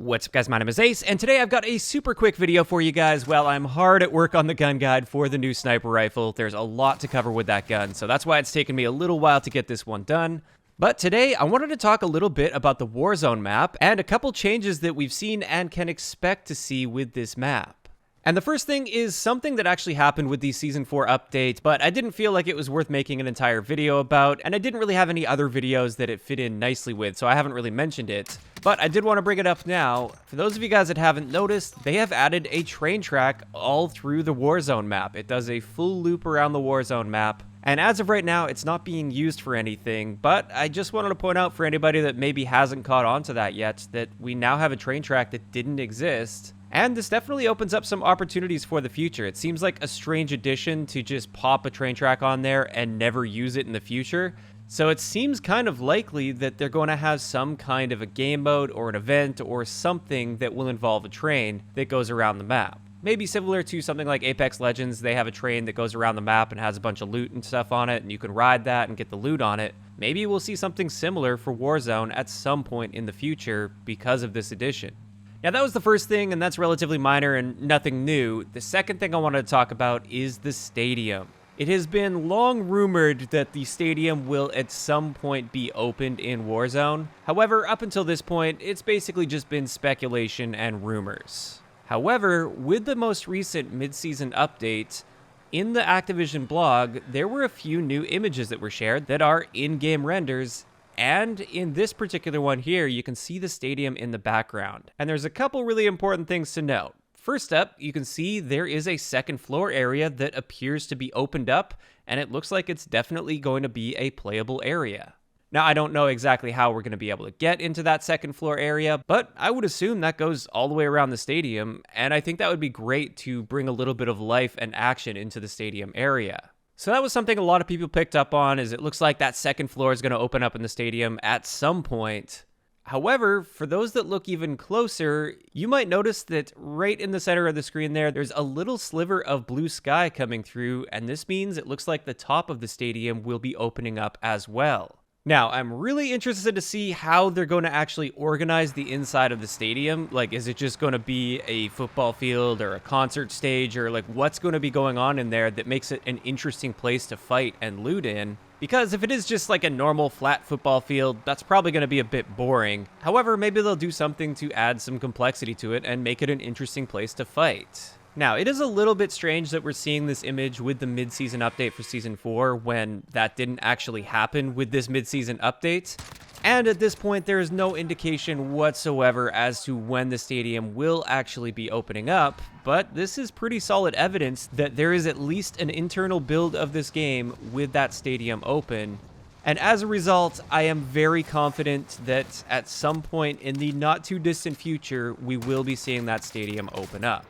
What's up, guys? My name is Ace, and today I've got a super quick video for you guys. Well, I'm hard at work on the gun guide for the new sniper rifle. There's a lot to cover with that gun, so that's why it's taken me a little while to get this one done. But today, I wanted to talk a little bit about the Warzone map and a couple changes that we've seen and can expect to see with this map. And the first thing is something that actually happened with the Season 4 update, but I didn't feel like it was worth making an entire video about, and I didn't really have any other videos that it fit in nicely with, so I haven't really mentioned it. But I did want to bring it up now. For those of you guys that haven't noticed, they have added a train track all through the Warzone map. It does a full loop around the Warzone map. And as of right now, it's not being used for anything, but I just wanted to point out for anybody that maybe hasn't caught on to that yet, that we now have a train track that didn't exist. And this definitely opens up some opportunities for the future. It seems like a strange addition to just pop a train track on there and never use it in the future. So it seems kind of likely that they're going to have some kind of a game mode or an event or something that will involve a train that goes around the map. Maybe similar to something like Apex Legends, they have a train that goes around the map and has a bunch of loot and stuff on it, and you can ride that and get the loot on it. Maybe we'll see something similar for Warzone at some point in the future because of this addition. Now, that was the first thing, and that's relatively minor and nothing new. The second thing I wanted to talk about is the stadium. It has been long rumored that the stadium will at some point be opened in Warzone. However, up until this point, it's basically just been speculation and rumors. However, with the most recent mid-season update, in the Activision blog, there were a few new images that were shared that are in-game renders. And in this particular one here, you can see the stadium in the background. And there's a couple really important things to note. First up, you can see there is a second floor area that appears to be opened up, and it looks like it's definitely going to be a playable area. Now, I don't know exactly how we're going to be able to get into that second floor area, but I would assume that goes all the way around the stadium, and I think that would be great to bring a little bit of life and action into the stadium area. So that was something a lot of people picked up on, is it looks like that second floor is going to open up in the stadium at some point. However, for those that look even closer, you might notice that right in the center of the screen there's a little sliver of blue sky coming through, and this means it looks like the top of the stadium will be opening up as well. Now, I'm really interested to see how they're going to actually organize the inside of the stadium. Like, is it just going to be a football field or a concert stage, or like what's going to be going on in there that makes it an interesting place to fight and loot in? Because if it is just like a normal flat football field, that's probably going to be a bit boring. However, maybe they'll do something to add some complexity to it and make it an interesting place to fight. Now, it is a little bit strange that we're seeing this image with the mid-season update for Season 4 when that didn't actually happen with this mid-season update. And at this point, there is no indication whatsoever as to when the stadium will actually be opening up, but this is pretty solid evidence that there is at least an internal build of this game with that stadium open. And as a result, I am very confident that at some point in the not-too-distant future, we will be seeing that stadium open up.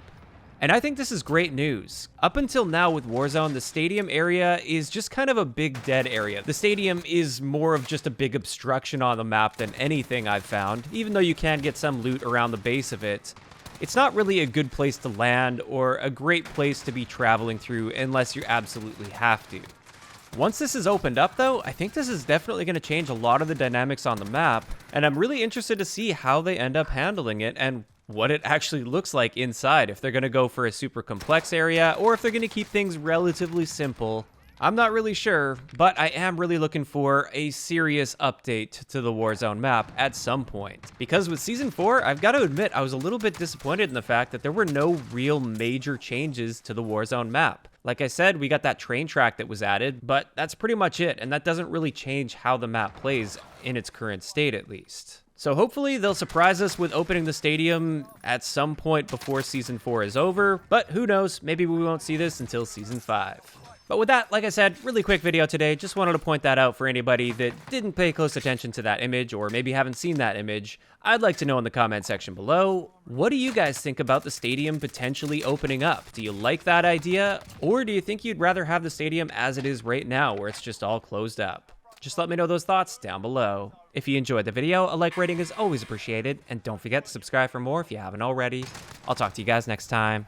And I think this is great news. Up until now with Warzone, the stadium area is just kind of a big dead area. The stadium is more of just a big obstruction on the map than anything I've found, even though you can get some loot around the base of it. It's not really a good place to land or a great place to be traveling through unless you absolutely have to. Once this is opened up though, I think this is definitely going to change a lot of the dynamics on the map, and I'm really interested to see how they end up handling it and what it actually looks like inside, if they're going to go for a super complex area or if they're going to keep things relatively simple. I'm not really sure, but I am really looking for a serious update to the Warzone map at some point. Because with Season 4, I've got to admit I was a little bit disappointed in the fact that there were no real major changes to the Warzone map. Like I said, we got that train track that was added, but that's pretty much it, and that doesn't really change how the map plays in its current state at least. So hopefully they'll surprise us with opening the stadium at some point before Season 4 is over, but who knows, maybe we won't see this until Season 5. But with that, like I said, really quick video today, just wanted to point that out for anybody that didn't pay close attention to that image or maybe haven't seen that image. I'd like to know in the comment section below, what do you guys think about the stadium potentially opening up? Do you like that idea, or do you think you'd rather have the stadium as it is right now where it's just all closed up? Just let me know those thoughts down below. If you enjoyed the video, a like rating is always appreciated, and don't forget to subscribe for more if you haven't already. I'll talk to you guys next time.